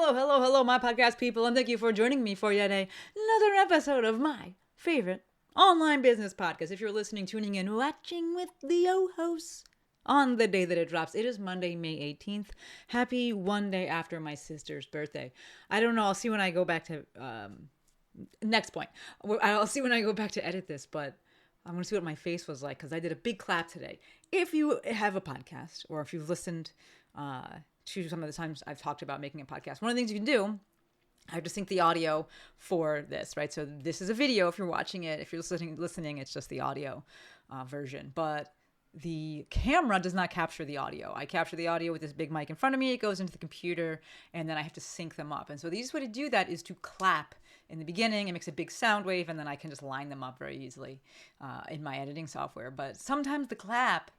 Hello, my podcast people, and thank you for joining me for yet another episode of my favorite online business podcast. If you're listening, tuning in, watching with the hosts on the day that it drops, it is Monday, May 18th. Happy one day after my sister's birthday. I don't know. I'll see when I go back to next point. I'll see when I go back to edit this, but I'm going to see what my face was like because I did a big clap today. If you have a podcast or if you've listened to some of the times I've talked about making a podcast, one of the things you can do, I have to sync the audio for this, right? So this is a video if you're watching it. If you're listening, it's just the audio version. But the camera does not capture the audio. I capture the audio with this big mic in front of me. It goes into the computer, and then I have to sync them up. And so the easiest way to do that is to clap in the beginning. It makes a big sound wave, and then I can just line them up very easily in my editing software. But sometimes the clap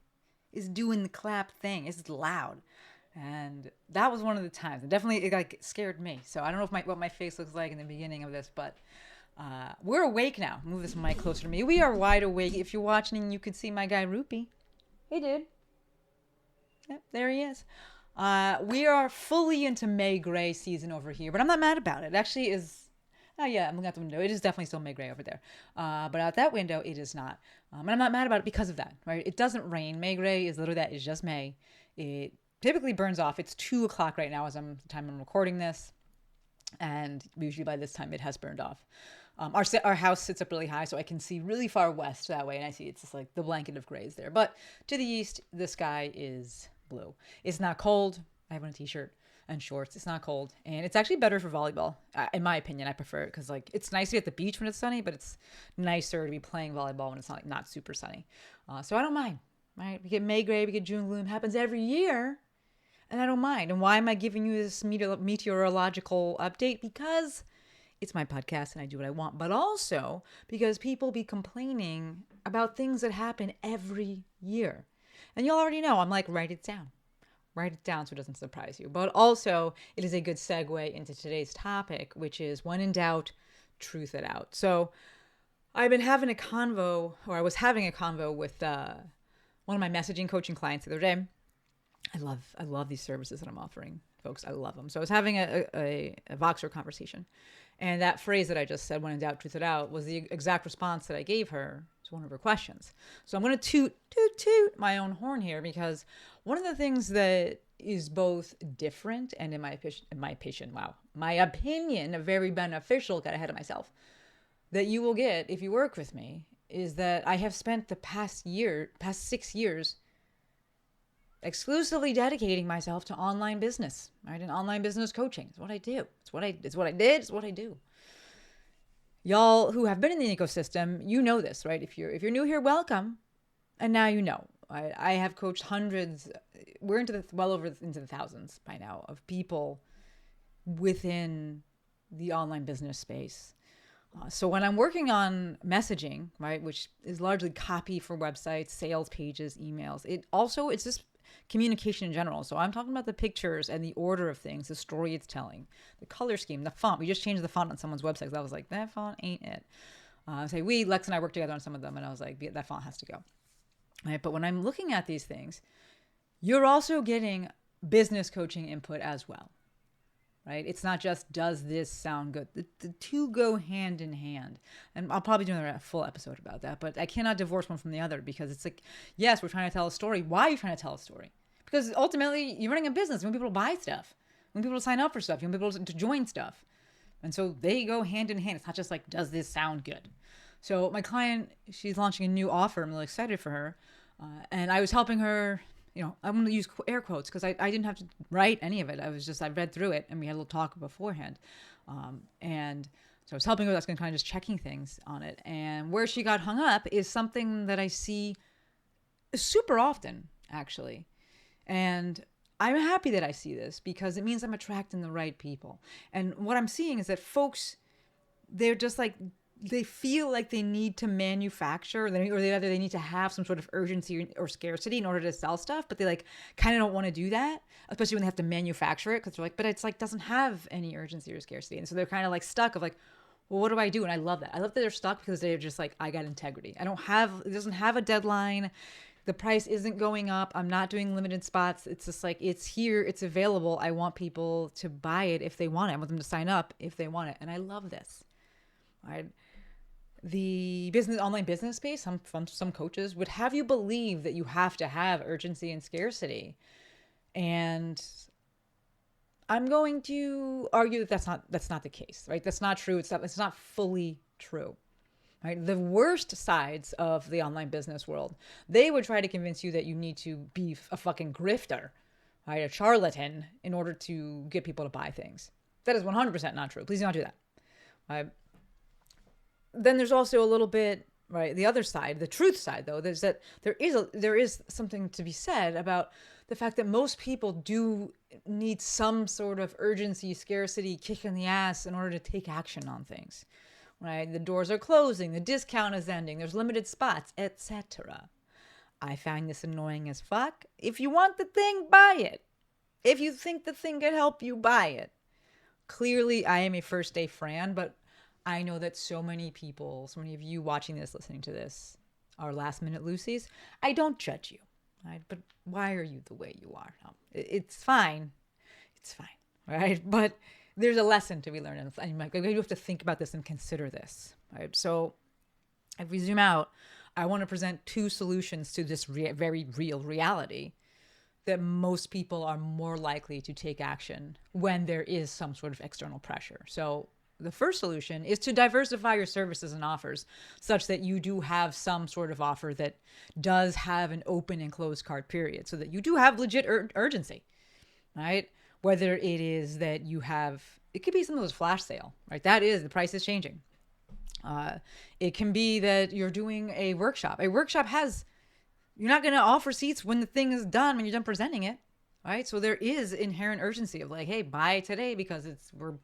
is doing the clap thing. It's loud. And that was one of the times. It definitely scared me. So I don't know what my face looks like in the beginning of this, but we're awake now. Move this mic closer to me. We are wide awake. If you're watching, you could see my guy Rupee. Hey, dude. Yep, there he is. We are fully into May gray season over here, but I'm not mad about it. It actually is. Oh, yeah, I'm looking out the window. It is definitely still May gray over there. But out that window, it is not. And I'm not mad about it because of that, right? It doesn't rain. May gray is literally that. It's just May. It typically burns off. It's 2 o'clock right now as the time I'm recording this. And usually by this time, it has burned off. Our house sits up really high, so I can see really far west that way, and I see it's just like the blanket of grays there. But to the east, the sky is blue. It's not cold. I have on a t-shirt and shorts. It's not cold, and it's actually better for volleyball. In my opinion, I prefer it because it's nice to be at the beach when it's sunny, but it's nicer to be playing volleyball when it's not super sunny. So I don't mind. Right? We get May gray, we get June gloom. Happens every year, and I don't mind. And why am I giving you this meteorological update? Because it's my podcast and I do what I want, but also because people be complaining about things that happen every year. And you'll already know, I'm like, write it down so it doesn't surprise you. But also, it is a good segue into today's topic, which is when in doubt, truth it out. So I was having a convo with one of my messaging coaching clients the other day. I love these services that I'm offering, folks. I love them. So I was having a Voxer conversation. And that phrase that I just said, when in doubt, truth it out, was the exact response that I gave her to one of her questions. So I'm going to toot my own horn here, because one of the things that is both different and in my opinion, very beneficial, got ahead of myself, that you will get if you work with me is that I have spent the past 6 years exclusively dedicating myself to online business, right? And online business coaching. It's what I do. It's what I do. Y'all who have been in the ecosystem, you know this, right? If you're new here, welcome. And now you know. I have coached hundreds. We're into the thousands by now of people within the online business space. So when I'm working on messaging, right, which is largely copy for websites, sales pages, emails, it's just communication in general. So I'm talking about the pictures and the order of things, the story it's telling, the color scheme, the font. We just changed the font on someone's website because I was like, that font ain't it. Lex and I worked together on some of them, and I was like, that font has to go. Right? But when I'm looking at these things, you're also getting business coaching input as well. Right? It's not just, does this sound good? The two go hand in hand. And I'll probably do a full episode about that, but I cannot divorce one from the other, because it's like, yes, we're trying to tell a story. Why are you trying to tell a story? Because ultimately you're running a business. You want people to buy stuff. You want people to sign up for stuff. You want people to join stuff. And so they go hand in hand. It's not just like, does this sound good? So my client, she's launching a new offer. I'm really excited for her. And I was helping her. I'm going to use air quotes because I didn't have to write any of it. I read through it, and we had a little talk beforehand. And so I was helping her. I was kind of just checking things on it. And where she got hung up is something that I see super often, actually. And I'm happy that I see this because it means I'm attracting the right people. And what I'm seeing is that folks, they're just like, they feel like they need to manufacture, or they need to have some sort of urgency or scarcity in order to sell stuff, but they kind of don't want to do that, especially when they have to manufacture it, because they're like, but it's doesn't have any urgency or scarcity. And so they're kind of stuck of well, what do I do? And I love that. I love that they're stuck because they're just I got integrity. It doesn't have a deadline. The price isn't going up. I'm not doing limited spots. It's just like, it's here. It's available. I want people to buy it if they want it. I want them to sign up if they want it. And I love this. Right? The online business space, some coaches would have you believe that you have to have urgency and scarcity. And I'm going to argue that that's not the case, right? That's not true. It's not fully true. Right? The worst sides of the online business world, they would try to convince you that you need to be a fucking grifter, right? A charlatan in order to get people to buy things. That is 100% not true. Please do not do that. Right? Then there's also a little bit, right? The other side, the truth side, though, is that there is something to be said about the fact that most people do need some sort of urgency, scarcity, kick in the ass in order to take action on things. Right? The doors are closing, the discount is ending, there's limited spots, etc. I find this annoying as fuck. If you want the thing, buy it. If you think the thing could help you, buy it. Clearly, I am a first day Fran, but I know that so many people, so many of you watching this, listening to this, are last minute Lucy's. I don't judge you, right? But why are you the way you are? No, it's fine. It's fine, right? But there's a lesson to be learned. And you have to think about this and consider this, right? So if we zoom out, I want to present two solutions to this very real reality that most people are more likely to take action when there is some sort of external pressure. So the first solution is to diversify your services and offers such that you do have some sort of offer that does have an open and closed cart period so that you do have legit urgency, right? Whether it is that you have, it could be some of those flash sale, right? That is, the price is changing. It can be that you're doing a workshop. A workshop you're not going to offer seats when the thing is done, when you're done presenting it, right? So there is inherent urgency of like, hey, buy today because we're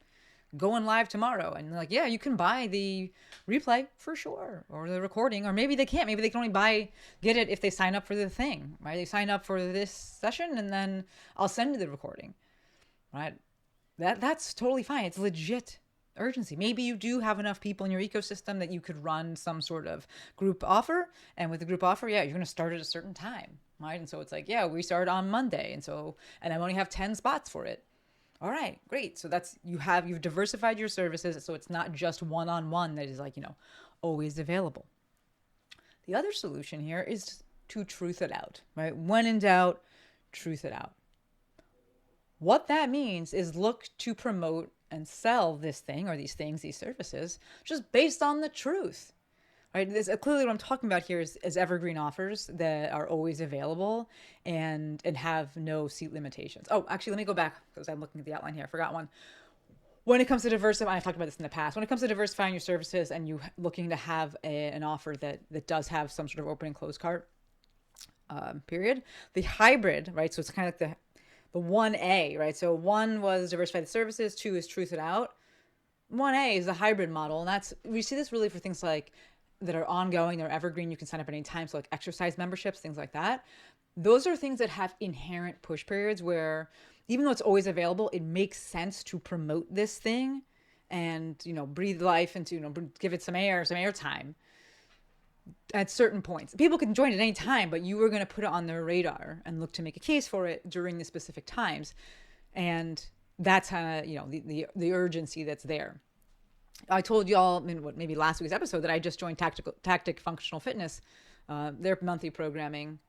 going live tomorrow. And like, yeah, you can buy the replay for sure, or the recording, or maybe they can't. Maybe they can only get it if they sign up for the thing, right? They sign up for this session and then I'll send you the recording. Right? That's totally fine. It's legit urgency. Maybe you do have enough people in your ecosystem that you could run some sort of group offer. And with the group offer, yeah, you're going to start at a certain time, right? And so it's like, yeah, we start on Monday. And I only have 10 spots for it. All right, great. So you've diversified your services. So it's not just one-on-one that is like, always available. The other solution here is to truth it out, right? When in doubt, truth it out. What that means is look to promote and sell this thing or these things, these services, just based on the truth, right? Clearly what I'm talking about here is evergreen offers that are always available and have no seat limitations. Oh, actually, let me go back because I'm looking at the outline here. I forgot one. When it comes to diversifying, I've talked about this in the past. When it comes to diversifying your services and you looking to have an offer that does have some sort of open and closed cart period, the hybrid, right? So it's kind of like the 1A, right? So 1 was diversify the services, 2 is truth it out. 1A is the hybrid model. And we see this really for things like that are ongoing, they're evergreen, you can sign up at any time. So like exercise memberships, things like that. Those are things that have inherent push periods where even though it's always available, it makes sense to promote this thing and, breathe life into, give it some air time at certain points. People can join at any time, but you were going to put it on their radar and look to make a case for it during the specific times. And that's kind of, the urgency that's there. I told y'all maybe last week's episode that I just joined Tactic Functional Fitness, their monthly programming.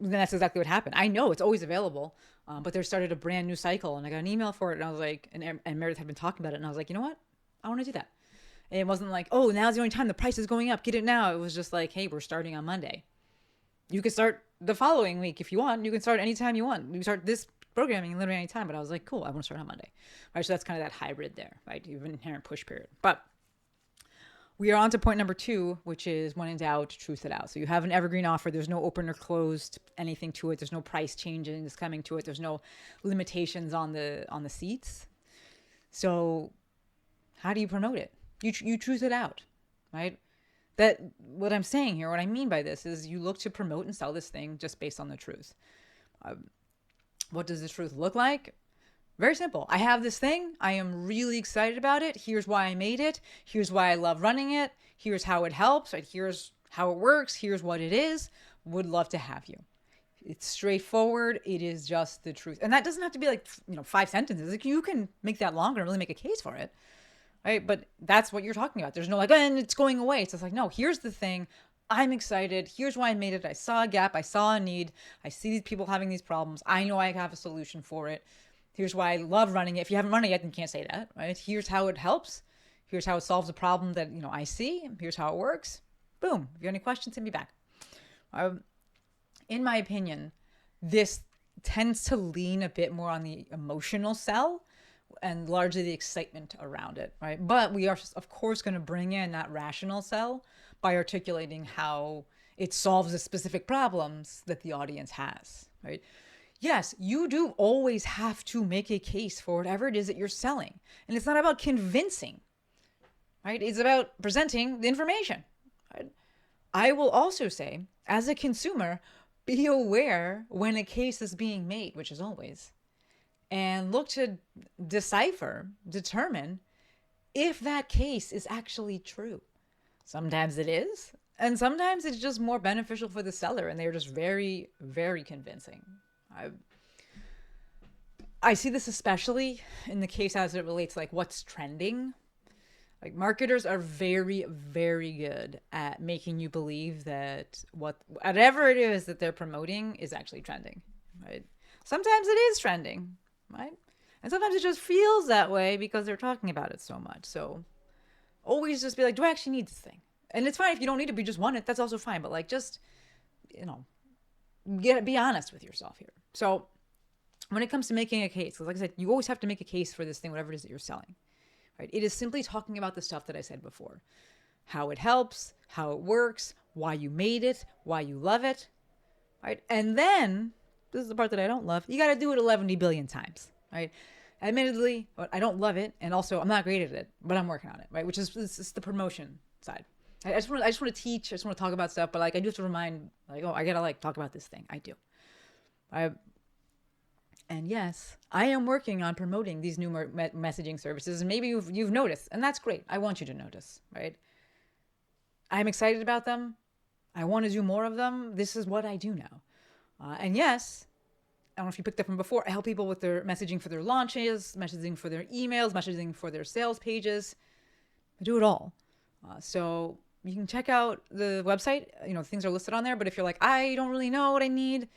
Then that's exactly what happened. I know it's always available, but they started a brand new cycle and I got an email for it. And I was like, and Meredith had been talking about it. And I was like, you know what? I want to do that. And it wasn't like, oh, now's the only time the price is going up. Get it now. It was just like, hey, we're starting on Monday. You can start the following week if you want. You can start anytime you want. You can start this programming literally anytime. But I was like, cool, I want to start on Monday. Right, so that's kind of that hybrid there, right? You have an inherent push period. But we are on to point number 2, which is when in doubt, truth it out. So you have an evergreen offer. There's no open or closed anything to it. There's no price changes coming to it. There's no limitations on the seats. So how do you promote it? You truth it out, right? That what I'm saying here, what I mean by this is you look to promote and sell this thing just based on the truth. What does the truth look like? Very simple. I have this thing. I am really excited about it. Here's why I made it. Here's why I love running it. Here's how it helps. Right? Here's how it works. Here's what it is. would love to have you. It's straightforward. It is just the truth. And that doesn't have to be like, 5 sentences. Like, you can make that longer and really make a case for it. Right? But that's what you're talking about. There's no like, and it's going away. It's just like, no, here's the thing. I'm excited. Here's why I made it. I saw a gap. I saw a need. I see these people having these problems. I know I have a solution for it. Here's why I love running it. If you haven't run it yet, then you can't say that, right? Here's how it helps. Here's how it solves a problem that, I see. Here's how it works. Boom. If you have any questions, hit me back. In my opinion, this tends to lean a bit more on the emotional sell and largely the excitement around it, right? But we are, of course, going to bring in that rational sell by articulating how it solves the specific problems that the audience has, right? Yes, you do always have to make a case for whatever it is that you're selling. And it's not about convincing, right? It's about presenting the information, right? I will also say, as a consumer, be aware when a case is being made, which is always, and look to determine if that case is actually true. Sometimes it is, and sometimes it's just more beneficial for the seller, and they're just very, very convincing. I see this especially in the case as it relates like what's trending. Like, marketers are very, very good at making you believe that whatever it is that they're promoting is actually trending, right? Sometimes it is trending, right? And sometimes it just feels that way because they're talking about it so much. So always just be like, do I actually need this thing? And it's fine if you don't need it, but you just want it. That's also fine. But like, just, be honest with yourself here. So when it comes to making a case, like I said, you always have to make a case for this thing, whatever it is that you're selling, right? It is simply talking about the stuff that I said before, how it helps, how it works, why you made it, why you love it, right? And then this is the part that I don't love. You got to do it 11 billion times, right? Admittedly, I don't love it. And also I'm not great at it, but I'm working on it, right? Which is the promotion side. I just want to teach. I just want to talk about stuff, but like, I do have to remind, like, oh, I got to like talk about this thing. I do. And yes, I am working on promoting these new messaging services. And maybe you've noticed, and that's great. I want you to notice, right? I'm excited about them. I want to do more of them. This is what I do now. And yes, I don't know if you picked up from before, I help people with their messaging for their launches, messaging for their emails, messaging for their sales pages. I do it all. So you can check out the website. Things are listed on there. But if you're like, I don't really know what I need,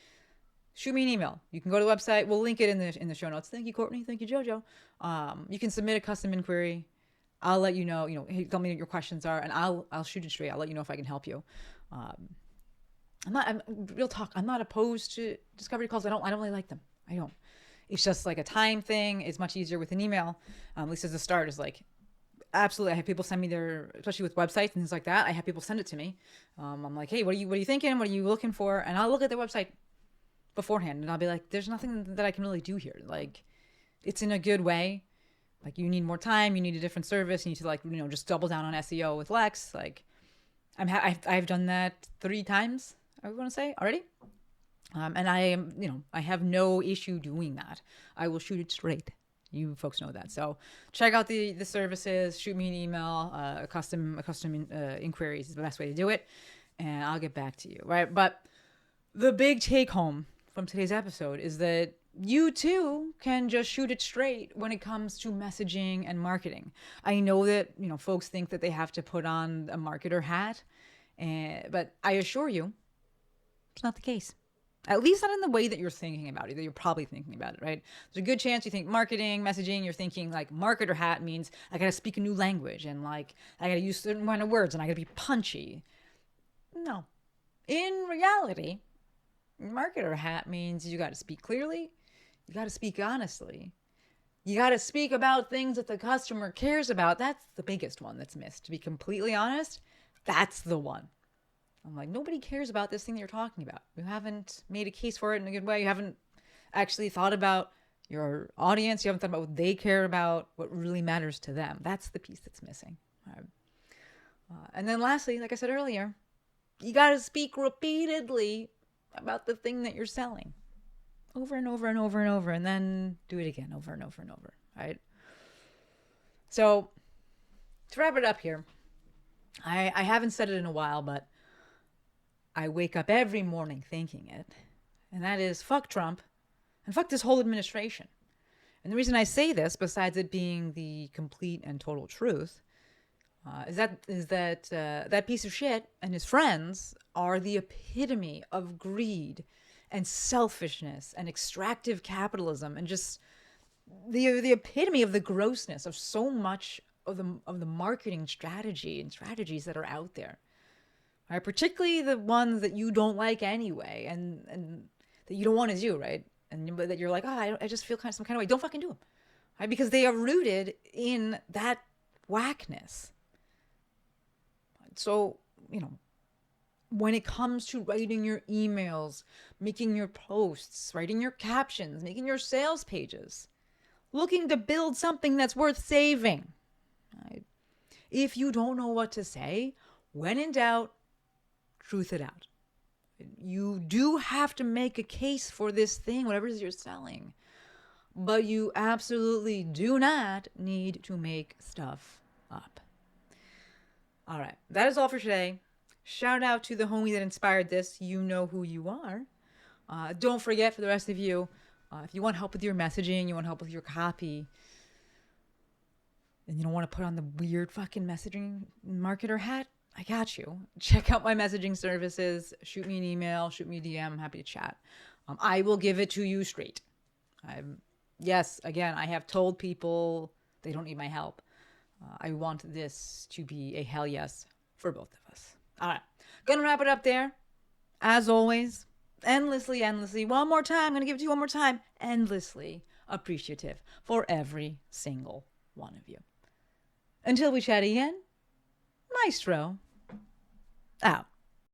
shoot me an email. You can go to the website. We'll link it in the show notes. Thank you, Courtney. Thank you, Jojo. You can submit a custom inquiry. I'll let you know. Hey, tell me what your questions are, and I'll shoot it straight. I'll let you know if I can help you. Real talk. I'm not opposed to discovery calls. I don't really like them. I don't. It's just like a time thing. It's much easier with an email. At least as a start, is like, absolutely. I have people send me especially with websites and things like that. I have people send it to me. I'm like, hey, what are you thinking? What are you looking for? And I'll look at their website beforehand, and I'll be like, there's nothing that I can really do here. Like, it's in a good way. Like, you need more time. You need a different service. You need to just double down on SEO with Lex. Like, I've done that 3 times. I want to say already. And I am, I have no issue doing that. I will shoot it straight. You folks know that. So check out the services, shoot me an email, a custom inquiry is the best way to do it. And I'll get back to you. Right. But the big take home from today's episode is that you too can just shoot it straight when it comes to messaging and marketing. I know that, folks think that they have to put on a marketer hat, but I assure you, it's not the case. At least not in the way that you're thinking about it, that you're probably thinking about it, right? There's a good chance you think marketing, messaging, you're thinking like marketer hat means I got to speak a new language and like I got to use certain kind of words and I got to be punchy. No. In reality, marketer hat means you got to speak clearly. You got to speak honestly. You got to speak about things that the customer cares about. That's the biggest one that's missed. To be completely honest, that's the one. I'm like, nobody cares about this thing that you're talking about. You haven't made a case for it in a good way. You haven't actually thought about your audience. You haven't thought about what they care about, what really matters to them. That's the piece that's missing. And then lastly, like I said earlier, you got to speak repeatedly about the thing that you're selling over and over and over and over, and then do it again over and over and over, right? So to wrap it up here, I haven't said it in a while, but I wake up every morning thinking it, and that is fuck Trump and fuck this whole administration. And the reason I say this, besides it being the complete and total truth, is that that piece of shit and his friends are the epitome of greed and selfishness and extractive capitalism, and just the epitome of the grossness of so much of the marketing strategy and strategies that are out there. Right? Particularly the ones that you don't like anyway, and that you don't want to do, right? And but that you're like, I just feel some kind of way. Don't fucking do them, right? Because they are rooted in that whackness. So, when it comes to writing your emails, making your posts, writing your captions, making your sales pages, looking to build something that's worth saving, right? If you don't know what to say, when in doubt, truth it out. You do have to make a case for this thing, whatever it is you're selling. But you absolutely do not need to make stuff up. All right, that is all for today. Shout out to the homie that inspired this. You know who you are. Don't forget, for the rest of you, if you want help with your messaging, you want help with your copy, and you don't want to put on the weird fucking messaging marketer hat, I got you. Check out my messaging services. Shoot me an email, shoot me a DM. I'm happy to chat. I will give it to you straight. Yes, again, I have told people they don't need my help. I want this to be a hell yes for both of us. All right. Gonna wrap it up there. As always, endlessly, one more time. I'm gonna give it to you one more time. Endlessly appreciative for every single one of you. Until we chat again, Maestro out.